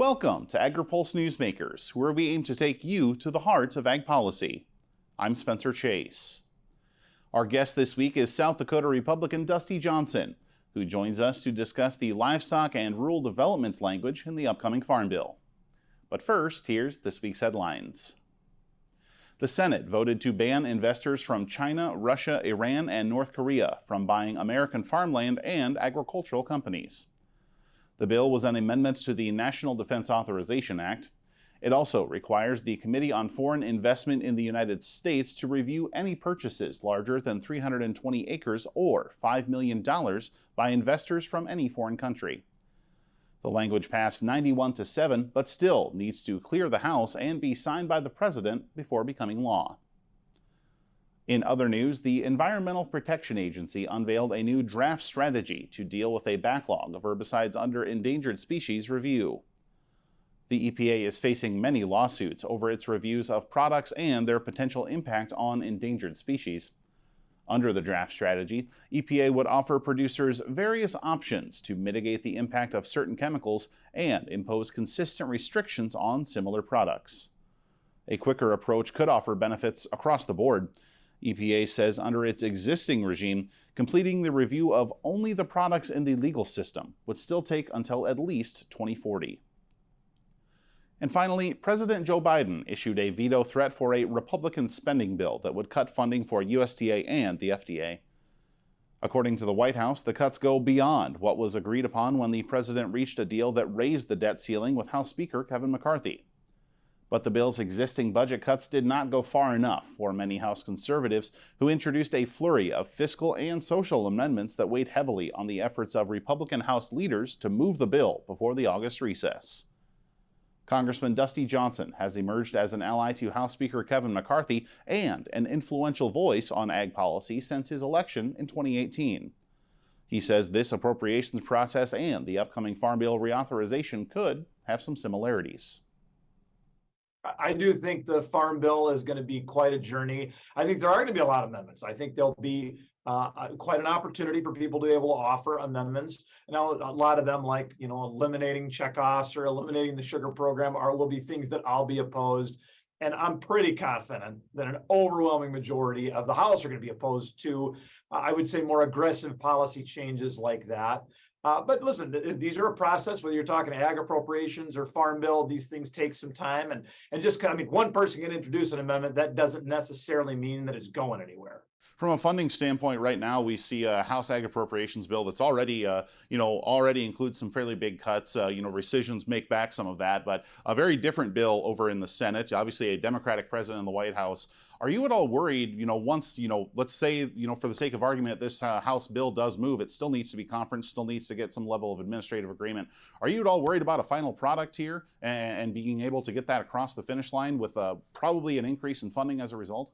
Welcome to Agri-Pulse Newsmakers, where we aim to take you to the heart of ag policy. I'm Spencer Chase. Our guest this week is South Dakota Republican Dusty Johnson, who joins us to discuss the livestock and rural development language in the upcoming Farm Bill. But first, here's this week's headlines. The Senate voted to ban investors from China, Russia, Iran, and North Korea from buying American farmland and agricultural companies. The bill was an amendment to the National Defense Authorization Act. It also requires the Committee on Foreign Investment in the United States to review any purchases larger than 320 acres or $5 million by investors from any foreign country. The language passed 91-7, but still needs to clear the House and be signed by the President before becoming law. In other news, the Environmental Protection Agency unveiled a new draft strategy to deal with a backlog of herbicides under endangered species review. The EPA is facing many lawsuits over its reviews of products and their potential impact on endangered species. Under the draft strategy, EPA would offer producers various options to mitigate the impact of certain chemicals and impose consistent restrictions on similar products. A quicker approach could offer benefits across the board. EPA says under its existing regime, completing the review of only the products in the legal system would still take until at least 2040. And finally, President Joe Biden issued a veto threat for a Republican spending bill that would cut funding for USDA and the FDA. According to the White House, the cuts go beyond what was agreed upon when the president reached a deal that raised the debt ceiling with House Speaker Kevin McCarthy. But the bill's existing budget cuts did not go far enough for many House conservatives who introduced a flurry of fiscal and social amendments that weighed heavily on the efforts of Republican House leaders to move the bill before the August recess. Congressman Dusty Johnson has emerged as an ally to House Speaker Kevin McCarthy and an influential voice on ag policy since his election in 2018. He says this appropriations process and the upcoming Farm Bill reauthorization could have some similarities. I do think the Farm Bill is going to be quite a journey. I think there are going to be a lot of amendments. I think there'll be quite an opportunity for people to be able to offer amendments. Now, a lot of them, like eliminating checkoffs or eliminating the sugar program, will be things that I'll be opposed. And I'm pretty confident that an overwhelming majority of the House are going to be opposed to, I would say, more aggressive policy changes like that. But listen, these are a process, whether you're talking ag appropriations or Farm Bill, these things take some time. And just, one person can introduce an amendment. That doesn't necessarily mean that it's going anywhere. From a funding standpoint, right now we see a House Ag Appropriations bill that's already, already includes some fairly big cuts. Rescissions make back some of that, but a very different bill over in the Senate. Obviously, a Democratic president in the White House. Are you at all worried? Once let's say, for the sake of argument, this House bill does move, it still needs to be conferenced, still needs to get some level of administrative agreement. Are you at all worried about a final product here and being able to get that across the finish line with probably an increase in funding as a result?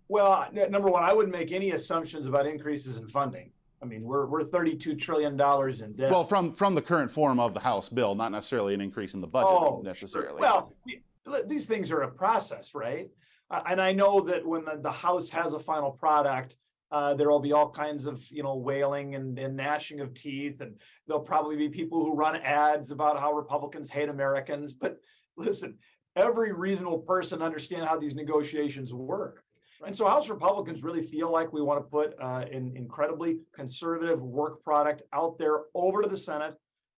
Well, number one, I wouldn't make any assumptions about increases in funding. I mean, we're $32 trillion in debt. Well, from the current form of the House bill, not necessarily an increase in the budget necessarily. Sure. Well, these things are a process, right? And I know that when the House has a final product, there will be all kinds of, wailing and gnashing of teeth, and there'll probably be people who run ads about how Republicans hate Americans. But listen, every reasonable person understands how these negotiations work. And so House Republicans really feel like we want to put an incredibly conservative work product out there over to the Senate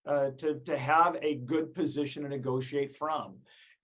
to have a good position to negotiate from.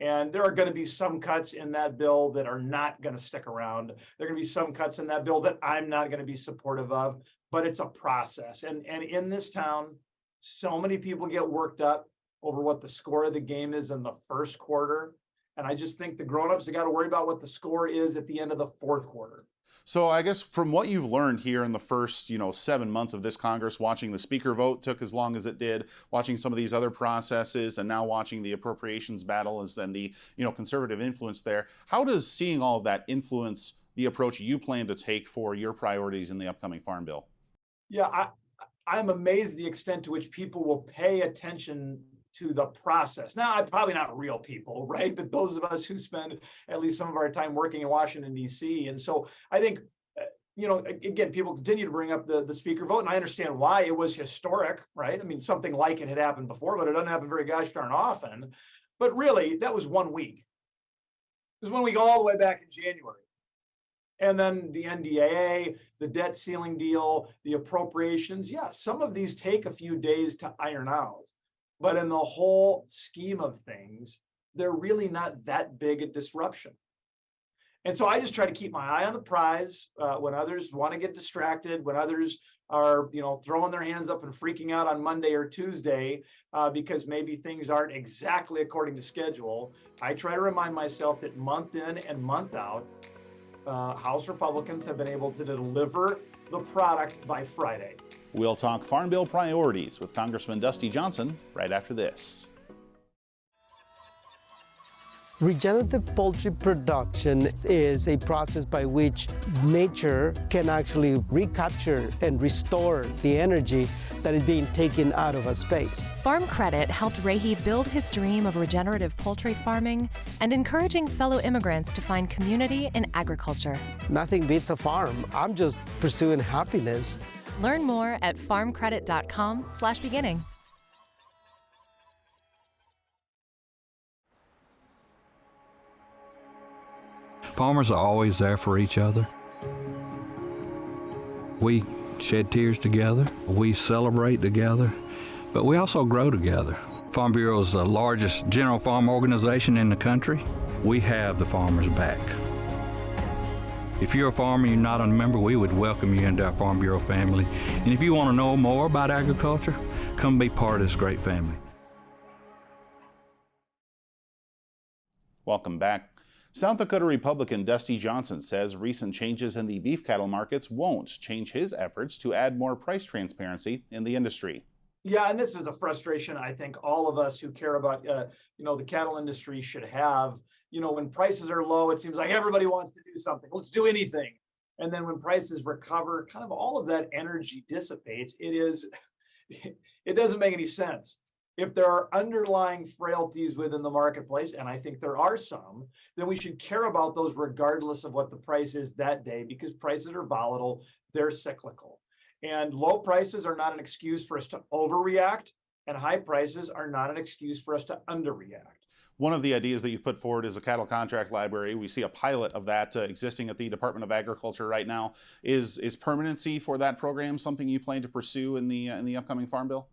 And there are going to be some cuts in that bill that are not going to stick around. There are going to be some cuts in that bill that I'm not going to be supportive of, but it's a process. And in this town, so many people get worked up over what the score of the game is in the first quarter. And I just think the grownups have got to worry about what the score is at the end of the fourth quarter. So I guess from what you've learned here in the first, 7 months of this Congress, watching the speaker vote took as long as it did, watching some of these other processes, and now watching the appropriations battle and the, conservative influence there, how does seeing all of that influence the approach you plan to take for your priorities in the upcoming Farm Bill? Yeah, I'm amazed at the extent to which people will pay attention to the process. Now, probably not real people, right? But those of us who spend at least some of our time working in Washington, D.C. And so I think, again, people continue to bring up the speaker vote, and I understand why. It was historic, right? I mean, something like it had happened before, but it doesn't happen very gosh darn often. But really, that was 1 week. It was 1 week all the way back in January. And then the NDAA, the debt ceiling deal, the appropriations. Yeah, some of these take a few days to iron out. But in the whole scheme of things, they're really not that big a disruption. And so I just try to keep my eye on the prize when others want to get distracted, when others are, throwing their hands up and freaking out on Monday or Tuesday because maybe things aren't exactly according to schedule. I try to remind myself that month in and month out, House Republicans have been able to deliver the product by Friday. We'll talk Farm Bill priorities with Congressman Dusty Johnson right after this. Regenerative poultry production is a process by which nature can actually recapture and restore the energy that is being taken out of a space. Farm Credit helped Rahi build his dream of regenerative poultry farming and encouraging fellow immigrants to find community in agriculture. Nothing beats a farm. I'm just pursuing happiness. Learn more at farmcredit.com/beginning. Farmers are always there for each other. We shed tears together, we celebrate together, but we also grow together. Farm Bureau is the largest general farm organization in the country. We have the farmers' back. If you're a farmer and you're not a member, we would welcome you into our Farm Bureau family. And if you want to know more about agriculture, come be part of this great family. Welcome back. South Dakota Republican Dusty Johnson says recent changes in the beef cattle markets won't change his efforts to add more price transparency in the industry. Yeah, and this is a frustration I think all of us who care about, the cattle industry should have. When prices are low, it seems like everybody wants to do something. Let's do anything. And then when prices recover, kind of all of that energy dissipates. It doesn't make any sense. If there are underlying frailties within the marketplace, and I think there are some, then we should care about those regardless of what the price is that day, because prices are volatile, they're cyclical. And low prices are not an excuse for us to overreact, and high prices are not an excuse for us to underreact. One of the ideas that you've put forward is a cattle contract library. We see a pilot of that existing at the Department of Agriculture right now. Is permanency for that program something you plan to pursue in the upcoming Farm Bill?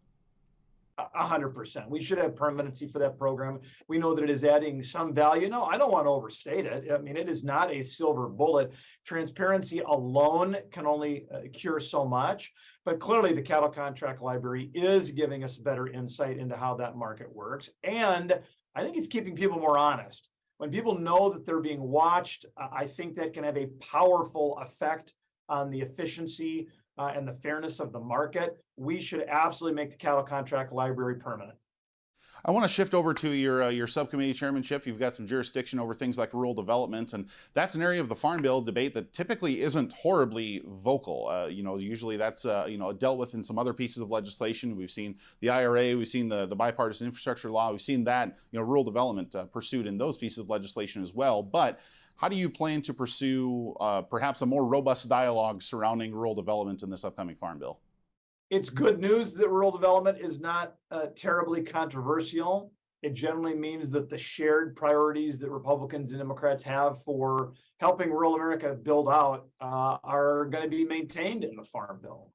100%. We should have permanency for that program. We know that it is adding some value. No, I don't want to overstate it. I mean, it is not a silver bullet. Transparency alone can only cure so much, but clearly the cattle contract library is giving us better insight into how that market works. And I think it's keeping people more honest. When people know that they're being watched, I think that can have a powerful effect on the efficiency and the fairness of the market. We should absolutely make the cattle contract library permanent. I want to shift over to your subcommittee chairmanship. You've got some jurisdiction over things like rural development, and that's an area of the Farm Bill debate that typically isn't horribly vocal. Usually that's dealt with in some other pieces of legislation. We've seen the IRA, we've seen the bipartisan infrastructure law, we've seen that rural development pursued in those pieces of legislation as well. But how do you plan to pursue perhaps a more robust dialogue surrounding rural development in this upcoming Farm Bill? It's good news that rural development is not terribly controversial. It generally means that the shared priorities that Republicans and Democrats have for helping rural America build out are going to be maintained in the Farm Bill.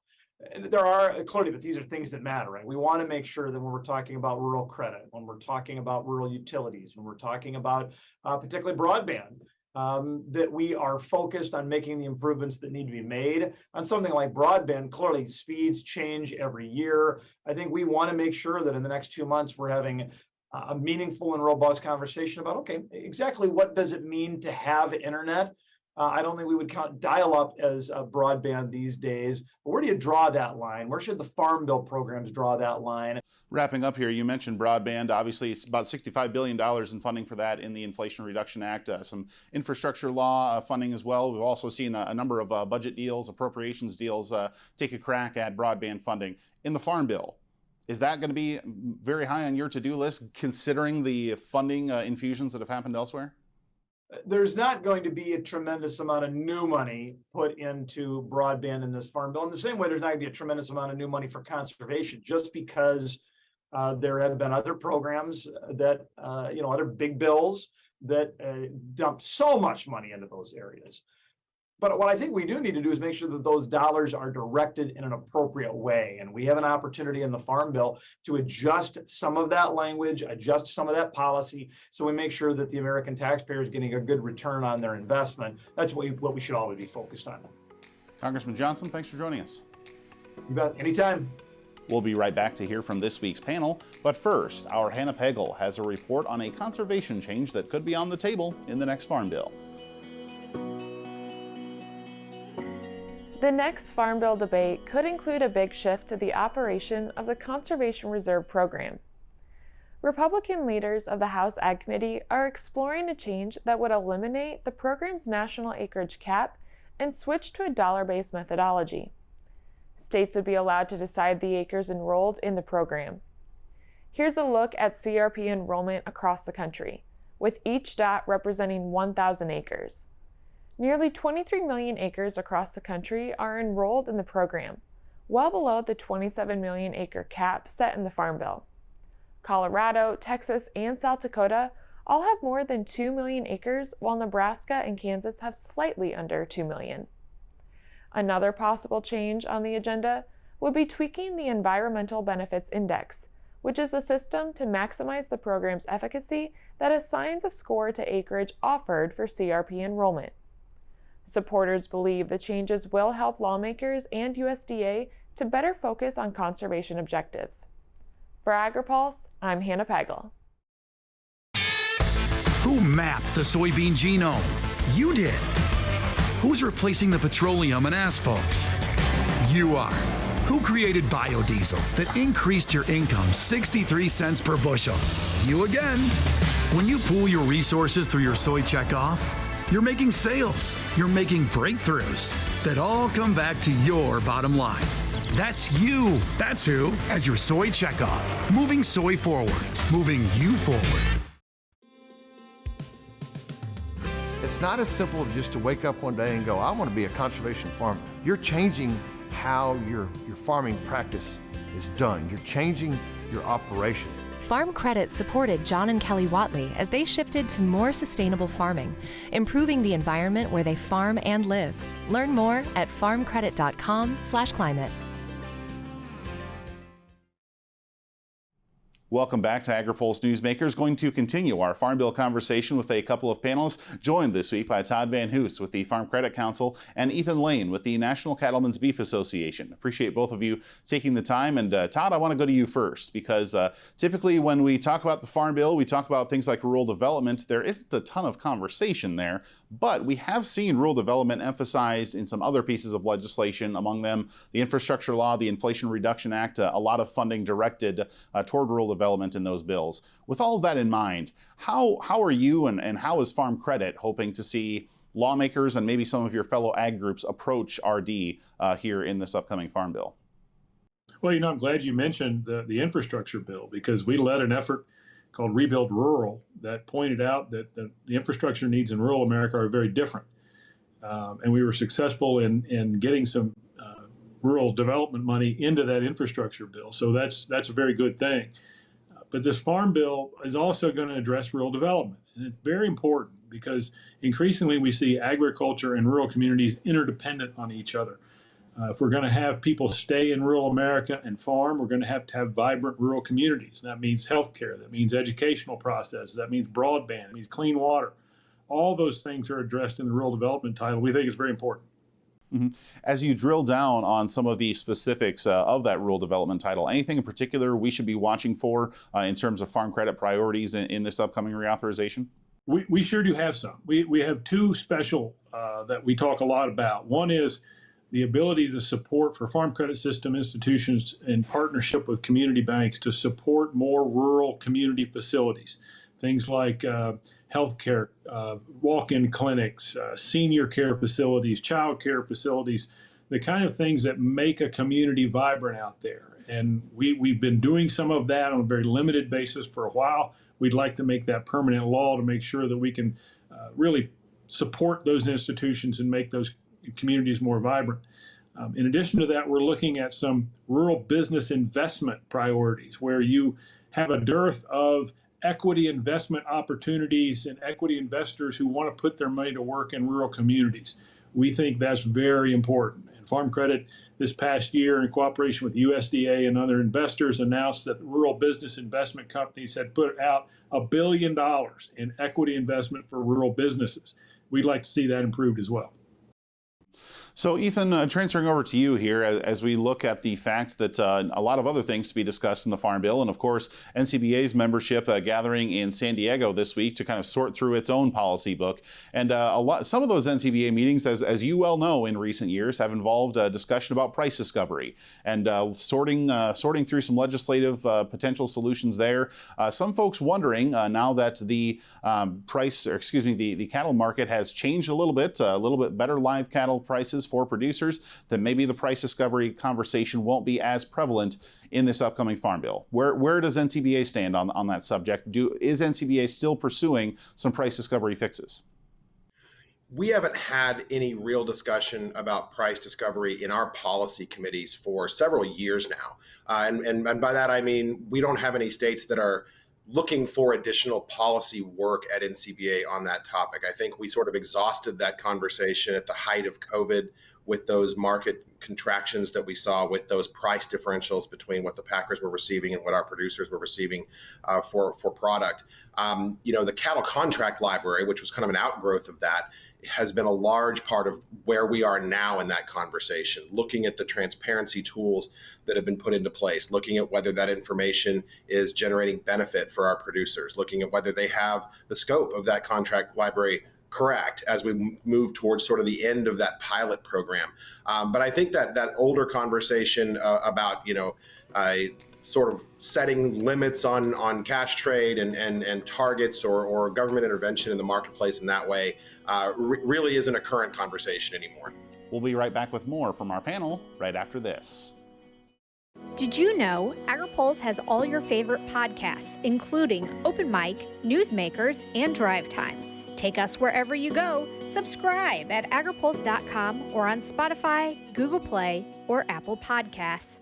And there are clearly, but these are things that matter, right? We want to make sure that when we're talking about rural credit, when we're talking about rural utilities, when we're talking about particularly broadband, that we are focused on making the improvements that need to be made. On something like broadband, clearly speeds change every year. I think we want to make sure that in the next 2 months, we're having a meaningful and robust conversation about, okay, exactly what does it mean to have internet? I don't think we would count dial-up as broadband these days, but where do you draw that line? Where should the Farm Bill programs draw that line? Wrapping up here, you mentioned broadband. Obviously, it's about $65 billion in funding for that in the Inflation Reduction Act, some infrastructure law funding as well. We've also seen a number of budget deals, appropriations deals take a crack at broadband funding. In the Farm Bill, is that going to be very high on your to-do list, considering the funding infusions that have happened elsewhere? there's not going to be a tremendous amount of new money put into broadband in this farm bill. In the same way, there's not going to be a tremendous amount of new money for conservation, just because there have been other programs that, other big bills that dump so much money into those areas. But what I think we do need to do is make sure that those dollars are directed in an appropriate way. And we have an opportunity in the Farm Bill to adjust some of that language, adjust some of that policy, so we make sure that the American taxpayer is getting a good return on their investment. That's what we should always be focused on. Congressman Johnson, thanks for joining us. You bet. Anytime. We'll be right back to hear from this week's panel, but first, our Hannah Pagel has a report on a conservation change that could be on the table in the next Farm Bill. The next Farm Bill debate could include a big shift to the operation of the Conservation Reserve Program. Republican leaders of the House Ag Committee are exploring a change that would eliminate the program's national acreage cap and switch to a dollar-based methodology. States would be allowed to decide the acres enrolled in the program. Here's a look at CRP enrollment across the country, with each dot representing 1,000 acres. Nearly 23 million acres across the country are enrolled in the program, well below the 27 million acre cap set in the Farm Bill. Colorado, Texas, and South Dakota all have more than 2 million acres, while Nebraska and Kansas have slightly under 2 million. Another possible change on the agenda would be tweaking the Environmental Benefits Index, which is the system to maximize the program's efficacy that assigns a score to acreage offered for CRP enrollment. Supporters believe the changes will help lawmakers and USDA to better focus on conservation objectives. For Agri-Pulse, I'm Hannah Pagel. Who mapped the soybean genome? You did. Who's replacing the petroleum and asphalt? You are. Who created biodiesel that increased your income 63 cents per bushel? You again. When you pool your resources through your soy checkoff, you're making sales, you're making breakthroughs that all come back to your bottom line. That's you. That's who, as your soy checkoff. Moving soy forward, moving you forward. It's not as simple as just to wake up one day and go, I want to be a conservation farmer. You're changing how your farming practice is done. You're changing your operation. Farm Credit supported John and Kelly Watley as they shifted to more sustainable farming, improving the environment where they farm and live. Learn more at farmcredit.com/climate. Welcome back to Agri-Pulse Newsmakers. Going to continue our Farm Bill conversation with a couple of panelists, joined this week by Todd Van Hoose with the Farm Credit Council and Ethan Lane with the National Cattlemen's Beef Association. Appreciate both of you taking the time. And Todd, I want to go to you first, because typically when we talk about the Farm Bill, we talk about things like rural development. There isn't a ton of conversation there, but we have seen rural development emphasized in some other pieces of legislation, among them the Infrastructure Law, the Inflation Reduction Act, a lot of funding directed toward rural development in those bills. With all of that in mind, how are you and how is Farm Credit hoping to see lawmakers and maybe some of your fellow ag groups approach RD here in this upcoming Farm Bill? Well, I'm glad you mentioned the infrastructure bill, because we led an effort called Rebuild Rural that pointed out that the infrastructure needs in rural America are very different. And we were successful in getting some rural development money into that infrastructure bill. So that's a very good thing. But this Farm Bill is also going to address rural development. And it's very important because increasingly we see agriculture and rural communities interdependent on each other. If we're going to have people stay in rural America and farm, we're going to have vibrant rural communities. That means healthcare, that means educational process, that means broadband, it means clean water. All those things are addressed in the rural development title. We think it's very important. Mm-hmm. As you drill down on some of the specifics of that rural development title, anything in particular we should be watching for in terms of Farm Credit priorities in this upcoming reauthorization? We sure do have some. We have two special that we talk a lot about. One is the ability to support for farm credit system institutions in partnership with community banks to support more rural community facilities. Things like healthcare, walk-in clinics, senior care facilities, child care facilities, the kind of things that make a community vibrant out there. And we've been doing some of that on a very limited basis for a while. We'd like to make that permanent law to make sure that we can really support those institutions and make those communities more vibrant. In addition to that, we're looking at some rural business investment priorities where you have a dearth of equity investment opportunities and equity investors who want to put their money to work in rural communities. We think that's very important. And Farm Credit this past year, in cooperation with USDA and other investors, announced that rural business investment companies had put out $1 billion in equity investment for rural businesses. We'd like to see that improved as well. So Ethan, transferring over to you here as we look at the fact that a lot of other things to be discussed in the Farm Bill, and of course NCBA's membership gathering in San Diego this week to kind of sort through its own policy book. And some of those NCBA meetings, as you well know, in recent years have involved a discussion about price discovery and sorting through some legislative potential solutions there. Some folks wondering now that the the cattle market has changed a little bit better live cattle prices for producers, that maybe the price discovery conversation won't be as prevalent in this upcoming Farm Bill. Where does NCBA stand on that subject? Is NCBA still pursuing some price discovery fixes? We haven't had any real discussion about price discovery in our policy committees for several years now. And by that, I mean, we don't have any states that are looking for additional policy work at NCBA on that topic. I think we sort of exhausted that conversation at the height of COVID with those market contractions that we saw, with those price differentials between what the packers were receiving and what our producers were receiving for product. The cattle contract library, which was kind of an outgrowth of that, has been a large part of where we are now in that conversation, looking at the transparency tools that have been put into place, looking at whether that information is generating benefit for our producers, looking at whether they have the scope of that contract library correct as we move towards sort of the end of that pilot program. But I think that older conversation about, sort of setting limits on cash trade and targets or government intervention in the marketplace in that way really isn't a current conversation anymore. We'll be right back with more from our panel right after this. Did you know Agri-Pulse has all your favorite podcasts, including Open Mic, Newsmakers, and Drive Time? Take us wherever you go. Subscribe at agripulse.com or on Spotify, Google Play, or Apple Podcasts.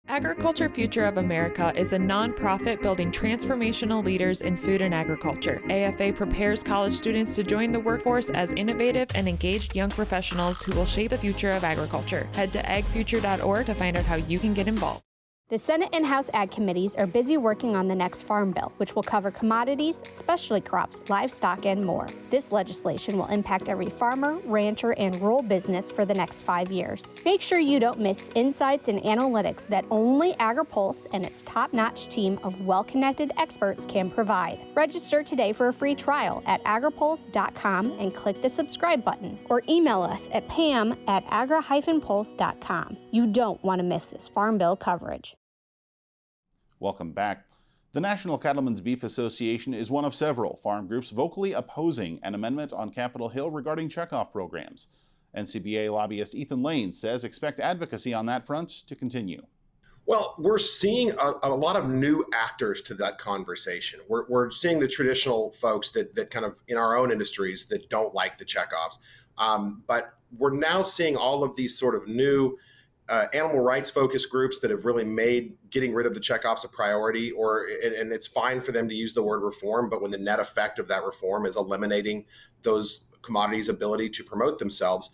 Agriculture Future of America is a nonprofit building transformational leaders in food and agriculture. AFA prepares college students to join the workforce as innovative and engaged young professionals who will shape the future of agriculture. Head to agfuture.org to find out how you can get involved. The Senate and House Ag Committees are busy working on the next Farm Bill, which will cover commodities, specialty crops, livestock, and more. This legislation will impact every farmer, rancher, and rural business for the next 5 years. Make sure you don't miss insights and analytics that only Agri-Pulse and its top-notch team of well-connected experts can provide. Register today for a free trial at agripulse.com and click the subscribe button, or email us at pam@agri-pulse.com. You don't want to miss this Farm Bill coverage. Welcome back. The National Cattlemen's Beef Association is one of several farm groups vocally opposing an amendment on Capitol Hill regarding checkoff programs. NCBA lobbyist Ethan Lane says expect advocacy on that front to continue. Well, we're seeing a lot of new actors to that conversation. We're seeing the traditional folks that kind of in our own industries that don't like the checkoffs. But we're now seeing all of these sort of new animal rights focused groups that have really made getting rid of the checkoffs a priority, and it's fine for them to use the word reform, but when the net effect of that reform is eliminating those commodities' ability to promote themselves,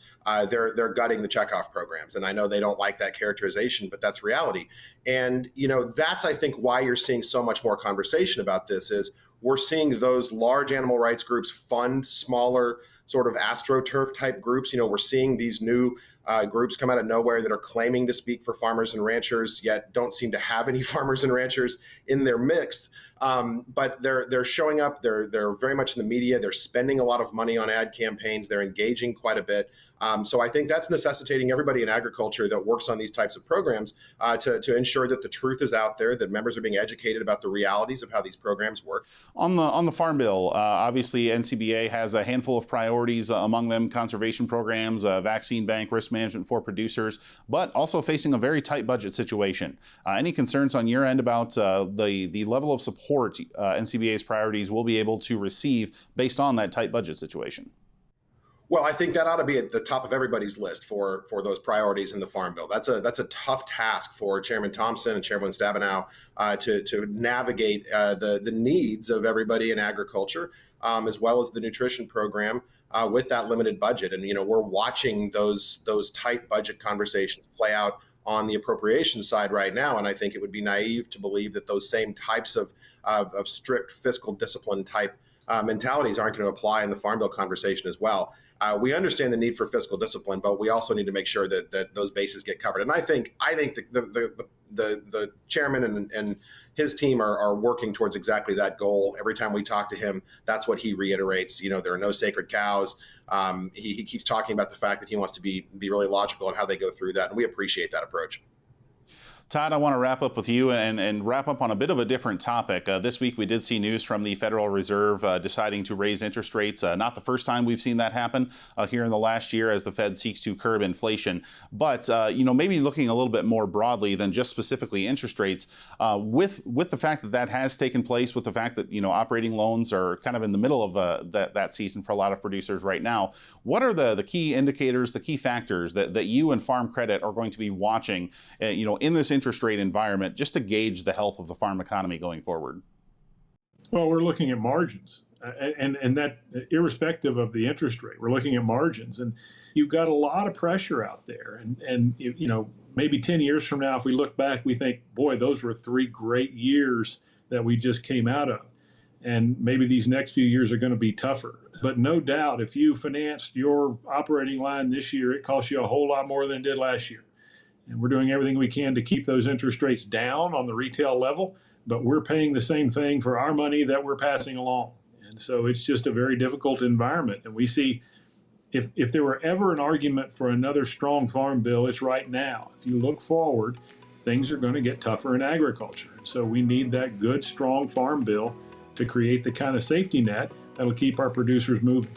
they're gutting the checkoff programs. And I know they don't like that characterization, but that's reality. And that's, I think, why you're seeing so much more conversation about this is we're seeing those large animal rights groups fund smaller sort of AstroTurf type groups. We're seeing these new groups come out of nowhere that are claiming to speak for farmers and ranchers, yet don't seem to have any farmers and ranchers in their mix. But they're showing up. They're very much in the media. They're spending a lot of money on ad campaigns. They're engaging quite a bit. So I think that's necessitating everybody in agriculture that works on these types of programs to ensure that the truth is out there, that members are being educated about the realities of how these programs work. On the Farm Bill, obviously NCBA has a handful of priorities, among them conservation programs, vaccine bank, risk management for producers, but also facing a very tight budget situation. Any concerns on your end about the level of support NCBA's priorities will be able to receive based on that tight budget situation? Well, I think that ought to be at the top of everybody's list for those priorities in the Farm Bill. That's a tough task for Chairman Thompson and Chairwoman Stabenow to navigate the needs of everybody in agriculture, as well as the nutrition program with that limited budget. And we're watching those tight budget conversations play out on the appropriations side right now, and I think it would be naive to believe that those same types of strict fiscal discipline type mentalities aren't going to apply in the Farm Bill conversation as well. We understand the need for fiscal discipline, but we also need to make sure that those bases get covered. And I think the chairman and his team are working towards exactly that goal. Every time we talk to him, that's what he reiterates. There are no sacred cows. He keeps talking about the fact that he wants to be really logical in how they go through that, and we appreciate that approach. Todd, I want to wrap up with you and wrap up on a bit of a different topic. This week we did see news from the Federal Reserve deciding to raise interest rates. Not the first time we've seen that happen here in the last year as the Fed seeks to curb inflation. But, maybe looking a little bit more broadly than just specifically interest rates, with the fact that that has taken place, with the fact that, operating loans are kind of in the middle of that season for a lot of producers right now, what are the key indicators, the key factors that you and Farm Credit are going to be watching, in this interest rate environment, just to gauge the health of the farm economy going forward? Well, we're looking at margins, and that irrespective of the interest rate, we're looking at margins, and you've got a lot of pressure out there. And maybe 10 years from now, if we look back, we think, boy, those were 3 great years that we just came out of, and maybe these next few years are going to be tougher. But no doubt, if you financed your operating line this year, it costs you a whole lot more than it did last year. And we're doing everything we can to keep those interest rates down on the retail level, but we're paying the same thing for our money that we're passing along. And so it's just a very difficult environment. And we see if there were ever an argument for another strong farm bill, it's right now. If you look forward, things are going to get tougher in agriculture. And so we need that good, strong farm bill to create the kind of safety net that'll keep our producers moving.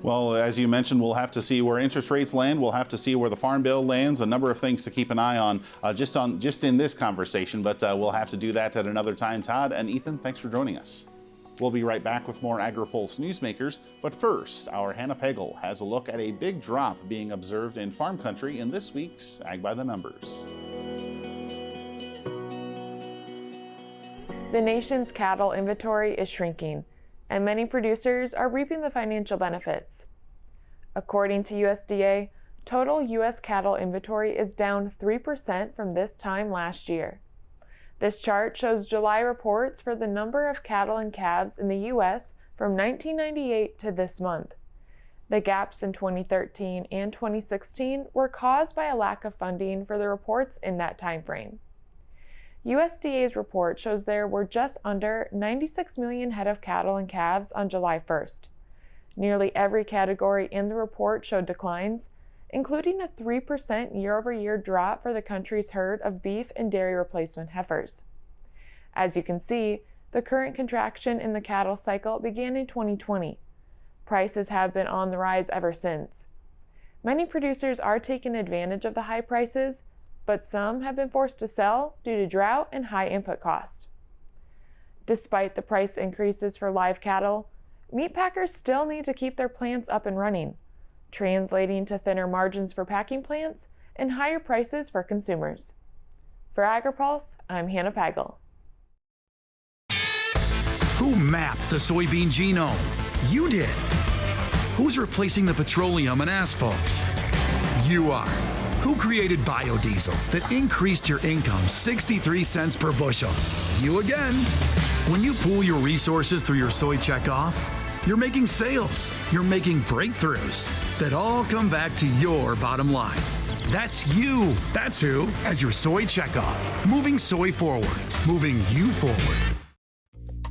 Well, as you mentioned, we'll have to see where interest rates land. We'll have to see where the Farm Bill lands. A number of things to keep an eye on just in this conversation, but we'll have to do that at another time. Todd and Ethan, thanks for joining us. We'll be right back with more Agri-Pulse Newsmakers, but first, our Hannah Pagel has a look at a big drop being observed in farm country in this week's Ag by the Numbers. The nation's cattle inventory is shrinking, and many producers are reaping the financial benefits. According to USDA, total U.S. cattle inventory is down 3% from this time last year. This chart shows July reports for the number of cattle and calves in the U.S. from 1998 to this month. The gaps in 2013 and 2016 were caused by a lack of funding for the reports in that time frame. USDA's report shows there were just under 96 million head of cattle and calves on July 1st. Nearly every category in the report showed declines, including a 3% year-over-year drop for the country's herd of beef and dairy replacement heifers. As you can see, the current contraction in the cattle cycle began in 2020. Prices have been on the rise ever since. Many producers are taking advantage of the high prices, but some have been forced to sell due to drought and high input costs. Despite the price increases for live cattle, meat packers still need to keep their plants up and running, translating to thinner margins for packing plants and higher prices for consumers. For Agri-Pulse, I'm Hannah Pagel. Who mapped the soybean genome? You did. Who's replacing the petroleum and asphalt? You are. Who created biodiesel that increased your income 63 cents per bushel? You again. When you pool your resources through your soy checkoff, you're making sales, you're making breakthroughs that all come back to your bottom line. That's you. That's who, as your soy checkoff. Moving soy forward, moving you forward.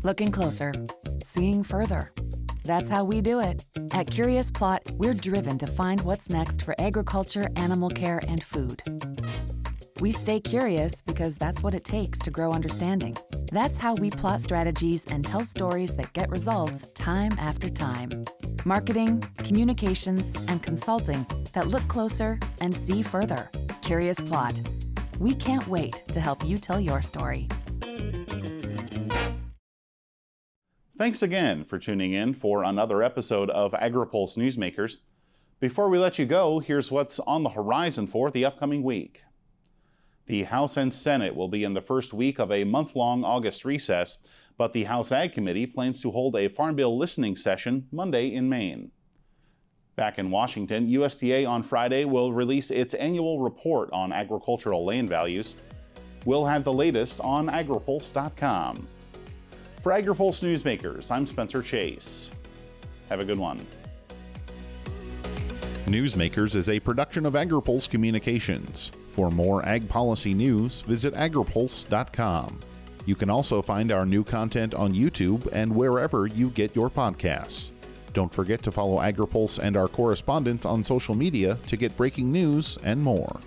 Looking closer, seeing further. That's how we do it. At Curious Plot, we're driven to find what's next for agriculture, animal care, and food. We stay curious because that's what it takes to grow understanding. That's how we plot strategies and tell stories that get results time after time. Marketing, communications, and consulting that look closer and see further. Curious Plot. We can't wait to help you tell your story. Thanks again for tuning in for another episode of Agri-Pulse Newsmakers. Before we let you go, here's what's on the horizon for the upcoming week. The House and Senate will be in the first week of a month-long August recess, but the House Ag Committee plans to hold a Farm Bill listening session Monday in Maine. Back in Washington, USDA on Friday will release its annual report on agricultural land values. We'll have the latest on agripulse.com. For Agri-Pulse Newsmakers, I'm Spencer Chase. Have a good one. Newsmakers is a production of Agri-Pulse Communications. For more ag policy news, visit agripulse.com. You can also find our new content on YouTube and wherever you get your podcasts. Don't forget to follow Agri-Pulse and our correspondents on social media to get breaking news and more.